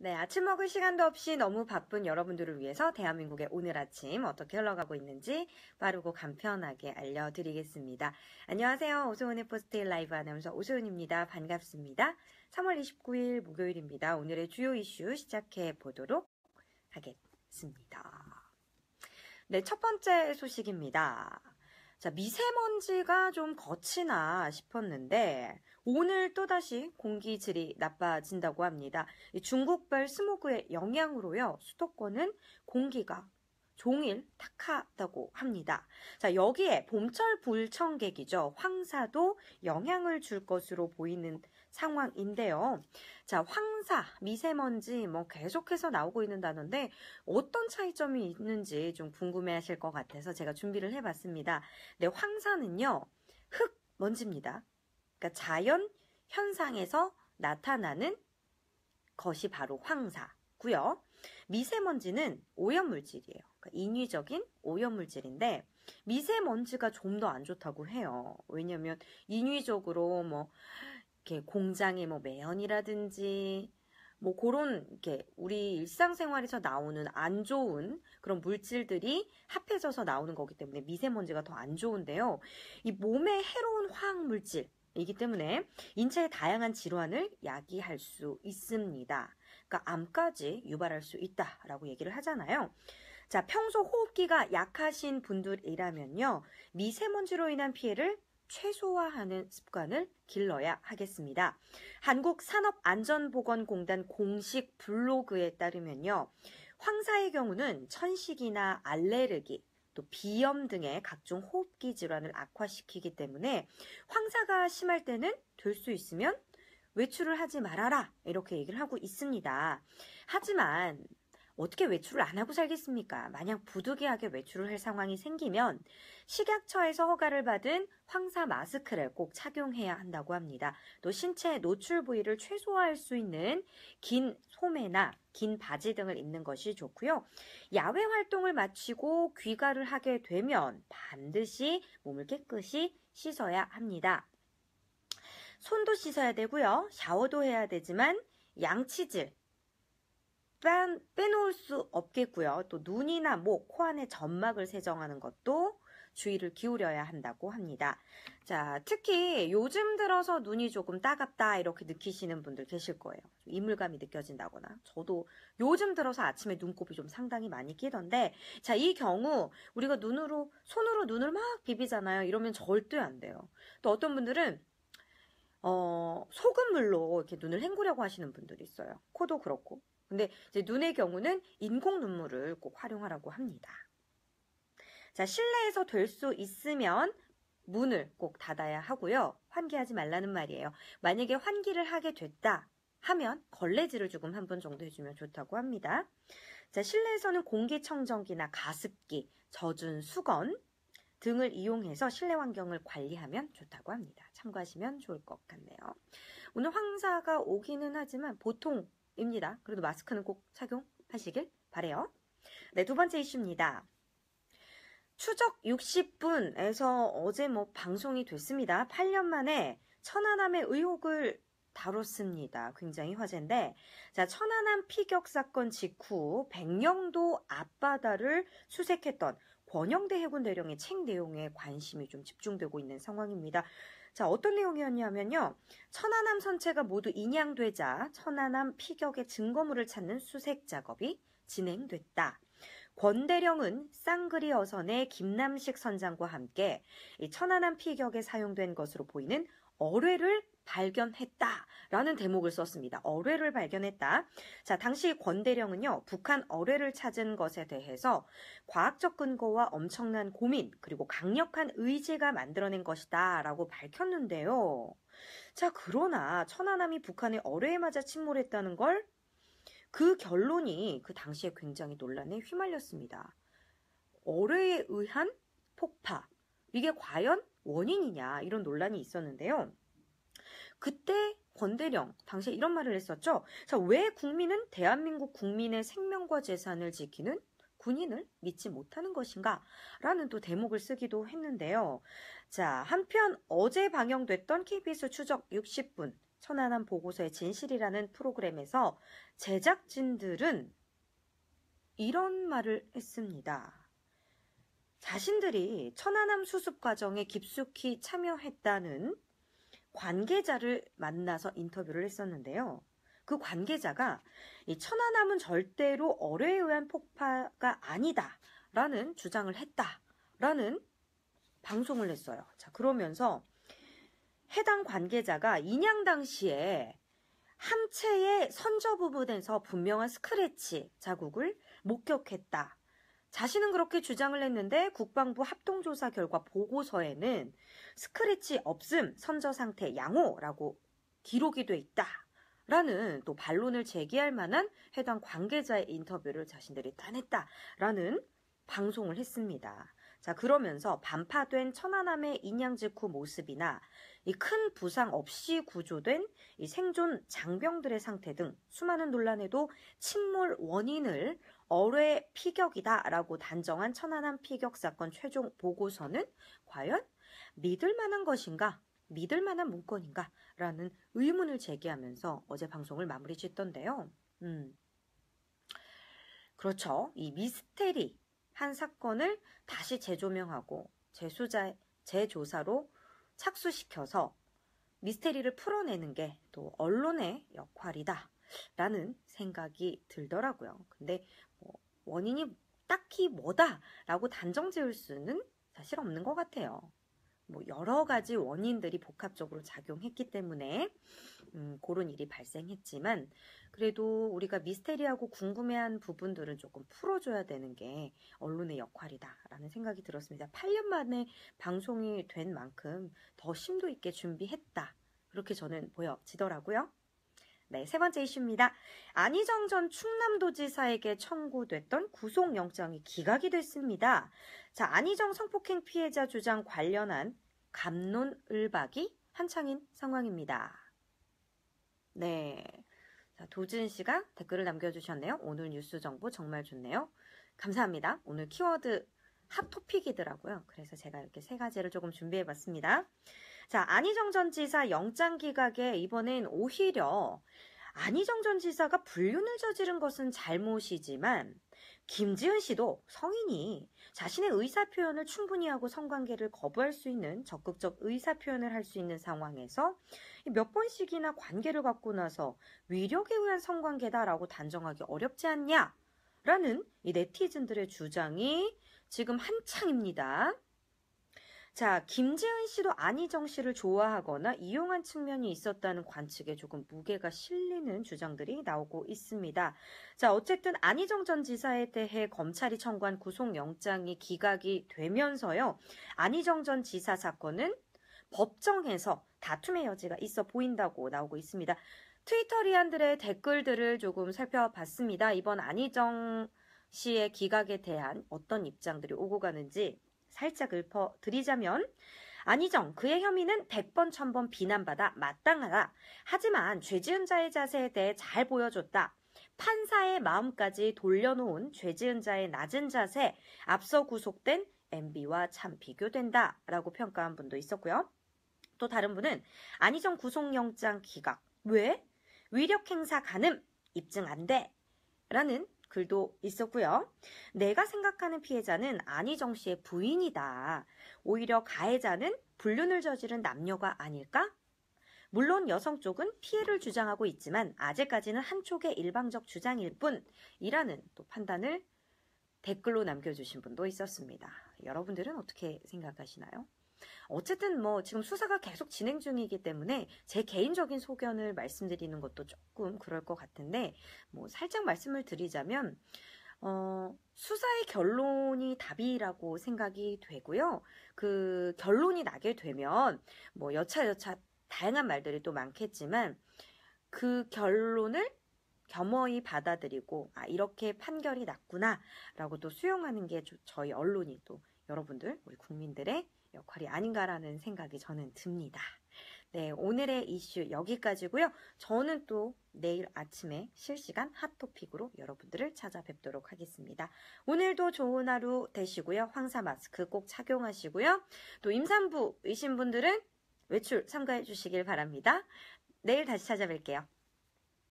네, 아침 먹을 시간도 없이 너무 바쁜 여러분들을 위해서 대한민국의 오늘 아침 어떻게 흘러가고 있는지 빠르고 간편하게 알려드리겠습니다. 안녕하세요. 오소은의 포스트잇 라이브 아나운서 오소은입니다. 반갑습니다. 3월 29일 목요일입니다. 오늘의 주요 이슈 시작해 보도록 하겠습니다. 네, 첫 번째 소식입니다. 자, 미세먼지가 좀 거치나 싶었는데 오늘 또다시 공기질이 나빠진다고 합니다. 중국발 스모그의 영향으로요, 수도권은 공기가 종일 탁하다고 합니다. 자, 여기에 봄철 불청객이죠. 황사도 영향을 줄 것으로 보이는 상황인데요. 자, 황사, 미세먼지 계속해서 나오고 있는 단어인데 어떤 차이점이 있는지 좀 궁금해하실 것 같아서 제가 준비를 해봤습니다. 네, 황사는요, 흙, 먼지입니다. 그러니까 자연 현상에서 나타나는 것이 바로 황사고요. 미세먼지는 오염물질이에요. 그러니까 인위적인 오염물질인데 미세먼지가 좀 더 안 좋다고 해요. 왜냐하면 인위적으로 이렇게 공장의 매연이라든지 그런 이렇게 우리 일상생활에서 나오는 안 좋은 그런 물질들이 합해져서 나오는 거기 때문에 미세먼지가 더 안 좋은데요. 이 몸에 해로운 화학 물질이기 때문에 인체의 다양한 질환을 야기할 수 있습니다. 그러니까 암까지 유발할 수 있다라고 얘기를 하잖아요. 자, 평소 호흡기가 약하신 분들이라면요, 미세먼지로 인한 피해를 최소화하는 습관을 길러야 하겠습니다. 한국산업안전보건공단 공식 블로그에 따르면요, 황사의 경우는 천식이나 알레르기, 또 비염 등의 각종 호흡기 질환을 악화시키기 때문에 황사가 심할 때는 될 수 있으면 외출을 하지 말아라, 이렇게 얘기를 하고 있습니다. 하지만 어떻게 외출을 안 하고 살겠습니까? 만약 부득이하게 외출을 할 상황이 생기면 식약처에서 허가를 받은 황사 마스크를 꼭 착용해야 한다고 합니다. 또 신체 노출 부위를 최소화할 수 있는 긴 소매나 긴 바지 등을 입는 것이 좋고요. 야외 활동을 마치고 귀가를 하게 되면 반드시 몸을 깨끗이 씻어야 합니다. 손도 씻어야 되고요. 샤워도 해야 되지만 양치질 빼놓을 수 없겠고요. 또 눈이나 목, 코 안에 점막을 세정하는 것도 주의를 기울여야 한다고 합니다. 자, 특히 요즘 들어서 눈이 조금 따갑다 이렇게 느끼시는 분들 계실 거예요. 이물감이 느껴진다거나. 저도 요즘 들어서 아침에 눈곱이 좀 상당히 많이 끼던데, 자, 이 경우 우리가 손으로 눈을 막 비비잖아요. 이러면 절대 안 돼요. 또 어떤 분들은 소금물로 이렇게 눈을 헹구려고 하시는 분들이 있어요. 코도 그렇고. 근데 이제 눈의 경우는 인공 눈물을 꼭 활용하라고 합니다. 자, 실내에서 될 수 있으면 문을 꼭 닫아야 하고요. 환기하지 말라는 말이에요. 만약에 환기를 하게 됐다 하면 걸레질을 조금 한 번 정도 해주면 좋다고 합니다. 자, 실내에서는 공기청정기나 가습기, 젖은 수건 등을 이용해서 실내 환경을 관리하면 좋다고 합니다. 참고하시면 좋을 것 같네요. 오늘 황사가 오기는 하지만 보통입니다. 그래도 마스크는 꼭 착용하시길 바래요. 네, 두 번째 이슈입니다. 추적 60분에서 어제 방송이 됐습니다. 8년 만에 천안함의 의혹을 다뤘습니다. 굉장히 화제인데, 자, 천안함 피격 사건 직후 백령도 앞바다를 수색했던 권영대 해군 대령의 책 내용에 관심이 좀 집중되고 있는 상황입니다. 자, 어떤 내용이었냐면요, 천안함 선체가 모두 인양되자 천안함 피격의 증거물을 찾는 수색 작업이 진행됐다. 권 대령은 쌍그리 어선의 김남식 선장과 함께 이 천안함 피격에 사용된 것으로 보이는 어뢰를 발견했다라는 대목을 썼습니다. 어뢰를 발견했다. 자, 당시 권 대령은요, 북한 어뢰를 찾은 것에 대해서 과학적 근거와 엄청난 고민 그리고 강력한 의지가 만들어낸 것이다 라고 밝혔는데요. 자, 그러나 천안함이 북한의 어뢰에 맞아 침몰했다는 걸 그 결론이 그 당시에 굉장히 논란에 휘말렸습니다. 어뢰에 의한 폭파, 이게 과연 원인이냐 이런 논란이 있었는데요. 그때 권 대령 당시에 이런 말을 했었죠. 자, 왜 국민은 대한민국 국민의 생명과 재산을 지키는 군인을 믿지 못하는 것인가? 라는 또 대목을 쓰기도 했는데요. 자, 한편 어제 방영됐던 KBS 추적 60분 천안함 보고서의 진실이라는 프로그램에서 제작진들은 이런 말을 했습니다. 자신들이 천안함 수습 과정에 깊숙이 참여했다는 관계자를 만나서 인터뷰를 했었는데요. 그 관계자가 이 천안함은 절대로 어뢰에 의한 폭파가 아니다라는 주장을 했다라는 방송을 했어요. 자, 그러면서 해당 관계자가 인양 당시에 함체의 선저 부분에서 분명한 스크래치 자국을 목격했다. 자신은 그렇게 주장을 했는데 국방부 합동조사 결과 보고서에는 스크래치 없음, 선저 상태 양호라고 기록이 돼 있다. 라는 또 반론을 제기할 만한 해당 관계자의 인터뷰를 자신들이 따냈다라는 방송을 했습니다. 자, 그러면서 반파된 천안함의 인양 직후 모습이나 이 큰 부상 없이 구조된 이 생존 장병들의 상태 등 수많은 논란에도 침몰 원인을 어뢰 피격이다라고 단정한 천안함 피격 사건 최종 보고서는 과연 믿을 만한 것인가? 믿을 만한 문건인가? 라는 의문을 제기하면서 어제 방송을 마무리 짓던데요. 그렇죠. 이 미스테리 한 사건을 다시 재조명하고 재조사로 착수시켜서 미스테리를 풀어내는 게 또 언론의 역할이다 라는 생각이 들더라고요. 근데 원인이 딱히 뭐다라고 단정 지을 수는 사실 없는 것 같아요. 여러 가지 원인들이 복합적으로 작용했기 때문에 그런 일이 발생했지만 그래도 우리가 미스테리하고 궁금해한 부분들은 조금 풀어줘야 되는 게 언론의 역할이다라는 생각이 들었습니다. 8년 만에 방송이 된 만큼 더 심도 있게 준비했다. 그렇게 저는 보여지더라고요. 네, 세 번째 이슈입니다. 안희정 전 충남도지사에게 청구됐던 구속영장이 기각이 됐습니다. 자, 안희정 성폭행 피해자 주장 관련한 갑론을박이 한창인 상황입니다. 네, 자, 도진 씨가 댓글을 남겨주셨네요. 오늘 뉴스 정보 정말 좋네요. 감사합니다. 오늘 키워드 핫토픽이더라고요. 그래서 제가 이렇게 세 가지를 조금 준비해봤습니다. 자, 안희정 전 지사 영장 기각에 이번엔 오히려 안희정 전 지사가 불륜을 저지른 것은 잘못이지만 김지은 씨도 성인이 자신의 의사표현을 충분히 하고 성관계를 거부할 수 있는 적극적 의사표현을 할 수 있는 상황에서 몇 번씩이나 관계를 갖고 나서 위력에 의한 성관계다라고 단정하기 어렵지 않냐라는 이 네티즌들의 주장이 지금 한창입니다. 자, 김지은 씨도 안희정 씨를 좋아하거나 이용한 측면이 있었다는 관측에 조금 무게가 실리는 주장들이 나오고 있습니다. 자, 어쨌든 안희정 전 지사에 대해 검찰이 청구한 구속영장이 기각이 되면서요. 안희정 전 지사 사건은 법정에서 다툼의 여지가 있어 보인다고 나오고 있습니다. 트위터리안들의 댓글들을 조금 살펴봤습니다. 이번 안희정 씨의 기각에 대한 어떤 입장들이 오고 가는지 살짝 읊어드리자면 안희정, 그의 혐의는 100번 1000번 비난받아 마땅하다. 하지만 죄지은 자의 자세에 대해 잘 보여줬다. 판사의 마음까지 돌려놓은 죄지은 자의 낮은 자세, 앞서 구속된 MB와 참 비교된다 라고 평가한 분도 있었고요. 또 다른 분은 안희정 구속영장 기각. 왜? 위력행사 가늠, 입증 안 돼. 라는 글도 있었고요. 내가 생각하는 피해자는 안희정 씨의 부인이다. 오히려 가해자는 불륜을 저지른 남녀가 아닐까? 물론 여성 쪽은 피해를 주장하고 있지만 아직까지는 한쪽의 일방적 주장일 뿐이라는 또 판단을 댓글로 남겨주신 분도 있었습니다. 여러분들은 어떻게 생각하시나요? 어쨌든 지금 수사가 계속 진행 중이기 때문에 제 개인적인 소견을 말씀드리는 것도 조금 그럴 것 같은데 살짝 말씀을 드리자면 수사의 결론이 답이라고 생각이 되고요. 그 결론이 나게 되면 여차여차 다양한 말들이 또 많겠지만 그 결론을 겸허히 받아들이고 이렇게 판결이 났구나라고 또 수용하는 게 저희 언론이 또 여러분들 우리 국민들의 역할이 아닌가라는 생각이 저는 듭니다. 네, 오늘의 이슈 여기까지고요. 저는 또 내일 아침에 실시간 핫토픽으로 여러분들을 찾아뵙도록 하겠습니다. 오늘도 좋은 하루 되시고요. 황사 마스크 꼭 착용하시고요. 또 임산부이신 분들은 외출 삼가해 주시길 바랍니다. 내일 다시 찾아뵐게요.